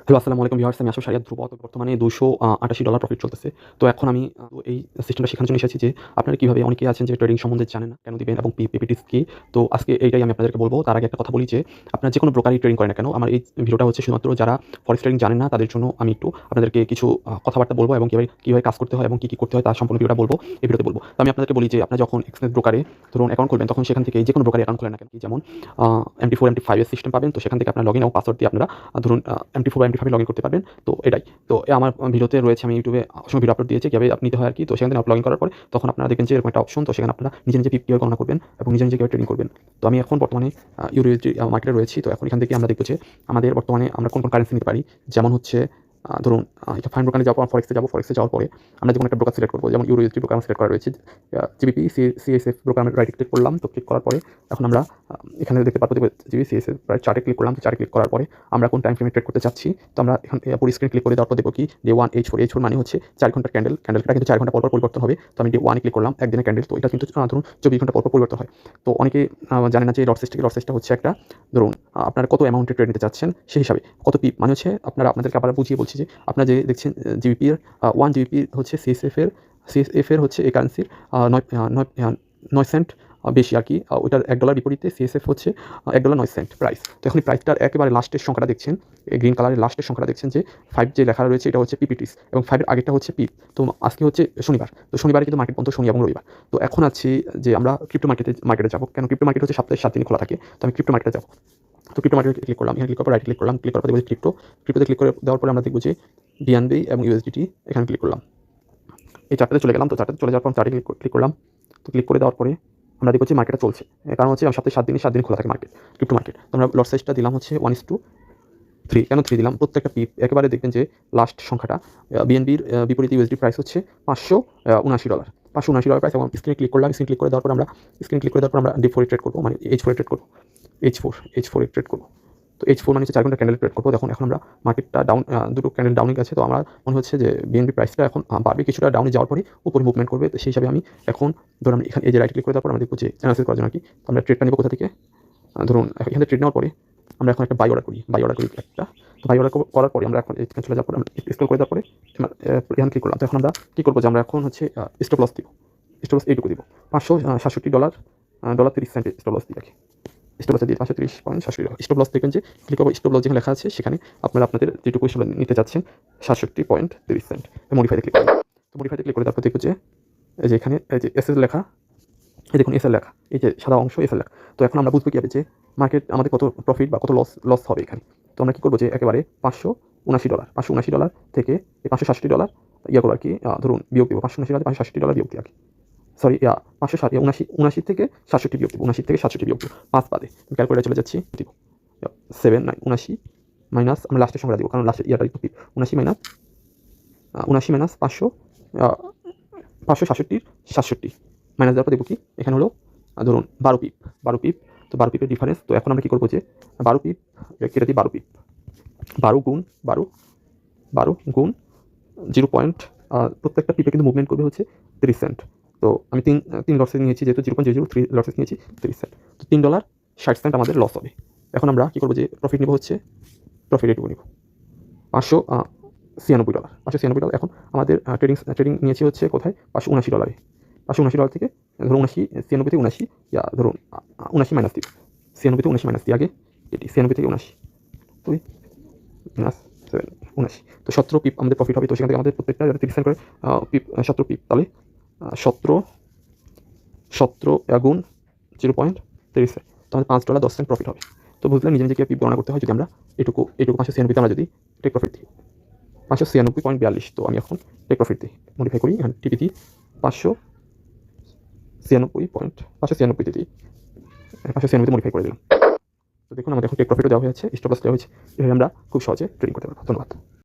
Hello, আসসালামু আলাইকুম viewers. আমি আসলে শারিয়াত ধ্রুব। তো বর্তমানে $288 প্রফিট চলতেছে। তো এখন আমি এই সিস্টেমটা শেখানোর জন্য এসেছি যে আপনারা কিভাবে, অনেকেই আছেন যে ট্রেডিং সম্বন্ধে জানেন না, কেন দিবেন এবং পিপিটিস কি। তো আজকে এইটাই আমি আপনাদেরকে বলব। তার আগে একটা কথা বলি যে আপনারা যেকোনো ব্রোকারই ট্রেডিং করেন না কেন, আমার এই ভিডিওটা হচ্ছে শুধুমাত্র যারা ফরেক্স ট্রেডিং জানেন না তাদের জন্য। আমি একটু আপনাদেরকে কিছু কথাবার্তা বলবো এবং কিভাবে কাজ করতে হয় এবং কি করতে হয় তার সম্পূর্ণ ভিডিওটা বলবো, এই ভিডিওতে বলবো। তো আমি আপনাদেরকে বলি যে আপনারা যখন এক্সচেঞ্জ ব্রোকারে ধরুন অ্যাকাউন্ট খুলবেন, তখন সেখান থেকে যেকোনো ব্রোকারে অ্যাকাউন্ট খোলেন না কেন, যেমন MT4 MT5 এর সিস্টেম পাবেন। তো সেখান থেকে আপনার লগইন এবং পাসওয়ার্ড দিয়ে আপনারা ধরুন MT4 বা MT5 লগইন করতে পারবেন। তো এটাই। তো আমার ভিডিওতে রয়েছে, আমি ইউটিউবে অসংখ্য ভিডিও আপলোড দিয়েছি কীভাবে নিতে হয় আর কি। তো সেখান থেকে লগ ইন করার পরে তখন আপনারা দেখবেন যে এরকম একটা অপশন। তো সেখানে আপনারা নিজে নিজে কীভাবে গণনা করবেন এবং নিজে নিজে কীভাবে ট্রেডিং করবেন। তো আমি এখন বর্তমানে ইউরোএসডি মার্কেটে রয়েছি। তো এখন এখান থেকে আমরা দেখব যে আমাদের বর্তমানে আমরা কোন কারেন্সি নিতে পারি। যেমন হচ্ছে ধরুন এটা ফাইন ব্রোকারে যাওয়ার পর ফরেক্সে যাওয়ার পরে আমরা যেকোনো একটা ব্রোকার সিলেক্ট করবো। যেমন ইউরোএসডি ব্রোকার সিলেক্ট করা রয়েছে, জিবিপি সিএসএফ ব্রোকার আমি রাইট ক্লিক করলাম। তো ক্লিক করার পরে এখন আমরা এখানে দেখতে পাবো জিবি সিএসএফ প্রায় চার্টে ক্লিক করলাম। তো চার্টে ক্লিক করার পরে আমরা কোন টাইম ফ্রেমে ট্রেড করতে চাচ্ছি। তো আমরা এখান পুরো স্ক্রিন ক্লিক করে দেওয়ার পর দেখবো কি ডে 1 H4 মানে হচ্ছে 4 ঘন্টার ক্যান্ডেলটা কিন্তু 4 ঘন্টা পর পরিবর্তন হবে। তো আমি ডে 1 ক্লিক করলাম, একদিনের ক্যান্ডেল। তো এটা কিন্তু ধরুন 24 ঘন্টা পর পরিবর্তন হয়। তো অনেকে জানে না যে লট সিস্টেমটা হচ্ছে একটা ধরুন আপনারা কত অ্যামাউন্টে ট্রেড নিতে চাচ্ছেন সেই হিসাবে কত পিপ মানে হচ্ছে আপনাদেরকে আবার বুঝিয়ে বলছি যে আপনারা যে দেখছেন জিবিপির 1 জিবিপি হচ্ছে সিএসএফ এর হচ্ছে এই কারেন্সির 9 সেন্ট বেশি আর কি। ওইটার $1 বিপরীতে সিএসএফ হচ্ছে $1.09 প্রাইস। তো এখন এই প্রাইসটার একেবারে লাস্টের সংখ্যাটা দেখছেন, এই গ্রিন কালারের লাস্টের সংখ্যাটা দেখছেন যে 5 যে লেখা রয়েছে এটা হচ্ছে পিপিটিস এবং 5 এর আগেরটা হচ্ছে পিপ। তো আজকে হচ্ছে শনিবার। তো শনিবারে কিন্তু মার্কেট বন্ধ, শনি এবং রবিবার। তো এখন আছি যে আমরা ক্রিপ্টো মার্কেটে যাবো। কেন ক্রিপ্টো মার্কেট হচ্ছে সপ্তাহে 7 দিন খোলা থাকে। তো আমি ক্রিপ্টো মার্কেটে যাবো। তো ক্রিপ্টো মার্কেটে ক্লিক করলাম, এখানে ক্লিক করার পর রাইট ক্লিক করলাম। ক্লিক করার পর দেখবো ক্রিপ্টোতে ক্লিক করে দেওয়ার পরে আমরা দেখবো যে বিএনবি এবং ইউএসডিটি এখানে ক্লিক করলাম। এই চারটাতে চলে গেলাম। তো চারটাতে চলে যাওয়ার পর চার্টে ক্লিক করলাম। তো ক্লিক করে দেওয়ার পরে আমরা দেখছি মার্কেটটা চলছে। কারণ হচ্ছে সপ্তাহে 7 দিন খোলা থাকে মার্কেট, ক্রিপ্টো মার্কেট। তো আমরা লট সাইজটা দিলাম হচ্ছে 1:3। কেন 3 দিলাম? প্রত্যেকটা পিপ একেবারে দেখবেন যে লাস্ট সংখ্যাটা বিএনবির বিপরীতে ইউএসডি প্রাইস হচ্ছে $579। $579 প্রাইস এবং স্ক্রিনে ক্লিক করলাম। স্ক্রিন ক্লিক করে দেওয়ার পর আমরা D4 ট্রেড করবো, মানে H4 ট্রেড করবো। H4 ট্রেড করবো। তো H4 মানে হচ্ছে 4 ঘন্টা ক্যান্ডেল ট্রেড করবো। এখন আমরা মার্কেটটা ডাউন, দুটো ক্যান্ডেল ডাউনে গেছে। তো আমার মনে হচ্ছে যে বিএনবি প্রাইসটা এখন বাড়বে, কিছুটা ডাউনে যাওয়ার পরে উপরে মুভমেন্ট করবে। তো সেই হিসাবে আমি এখন ধরুন এখানে এই যে রাইট ক্লিক করে দেওয়ার পর আমরা দেখবো যে অ্যানালাইসিস করার জন্য কি আমরা ট্রেডটা নেবো কোথা থেকে। ধরুন এখানে ট্রেড নেওয়ার পরে আমরা এখন একটা বাই অর্ডার করি একটা। তো বাই অর্ডার করার পরে আমরা এখন এখানে চলে যাওয়ার পরে আমরা স্ক্রল করে দেওয়ার পরে এখানে ক্লিক করলাম। তো এখন আমরা কী করবো যে আমরা এখন হচ্ছে স্টপ লস দিব। স্টপ লস এইটুকু দিব, $567 $30 স্টপ লস দিই। স্টপ লসে দিয়ে $530.67। স্টপ লস দেখবেন যে ক্লিক করবো, স্টপ লস যেখানে লেখা আছে সেখানে আপনারা আপনাদের যেটুকু নিতে চাচ্ছেন 67.30 মডিফাইতে ক্লিক করবেন। তো মডিফাইতে ক্লিক করে তারপর দেখবো যে এই যে এখানে এই যে এসএস লেখা, এই দেখুন এসএল লেখা, এই যে সাদা অংশ এসএল লেখা। তো এখন আমরা বুঝবো কীভাবে যে মার্কেট আমাদের কত প্রফিট বা কত লস হবে এখানে। তো আমরা কী করবো যে একেবারে $579 থেকে এই $560 করবো আর কি, ধরুন বিয়োগ দেবো। $579 বিয়োগ দিই আর কি। সরি, 579 থেকে 67 বিয়োগ দেবো। 79 থেকে 67 বিয়োগ দেবো 5 বাদে। আমি ক্যালকুলেটার চলে যাচ্ছি, দিব 79 মাইনাস আমরা লাস্টের সংখ্যা দিব, কারণ লাস্টের ইয়াটা একটু 79 মাইনাস 567 মাইনাস দেওয়ার পর দেখবো কি এখানে হলো ধরুন 12 পিপ। তো 12 পিপের ডিফারেন্স। তো এখন আমরা কী করবো যে 12 পিপ কেটে দিই, 12 পিপ, 12 গুণ 0 পয়েন্ট, প্রত্যেকটা পিপে কিন্তু মুভমেন্ট করবে হচ্ছে 30 সেন্ট। তো আমি তিন লটসে নিয়েছি, যেহেতু 0.003 লটসে নিয়েছি 30 সেন্ট। তো $3.60 আমাদের লস হবে। এখন আমরা কী করবো যে প্রফিট নেবো হচ্ছে, প্রফিট এটুকু নেব $596। এখন আমাদের ট্রেডিং নিয়েছি হচ্ছে কোথায়, $579। $579 থেকে ধরুন 96 থেকে 79, ধরুন 79 মাইনাস দিই, 96 থেকে 79 মাইনাস দিই আগে, এটি 96 থেকে 79 2 মাইনাস 79। তো 17 পিপ আমাদের প্রফিট হবে। তো সেখান থেকে আমাদের প্রত্যেকটা 30 সেন্ট করে পিপ, 17 পিপ, তাহলে 17 গুণ 0.30। তো আমাদের $5.10 প্রফিট হবে। তো বুঝলেন নিজে নিজে কীভাবে পিপ গণনা করতে হয়। যদি আমরা এটুকু 596 আমরা যদি টেক প্রফিট দিই 596.42। তো আমি এখন টেক প্রফিট দিই, মডিফাই করি, এখানে টিপি দিই 596 দিই, 596 মডিফাই করে দিলাম। তো দেখুন আমাদের এখন টেক প্রফিটও দেওয়া হয়েছে, স্টপ লস দেওয়া হয়েছে। এভাবে আমরা খুব সহজে ট্রেডিং করতে পারবো। ধন্যবাদ।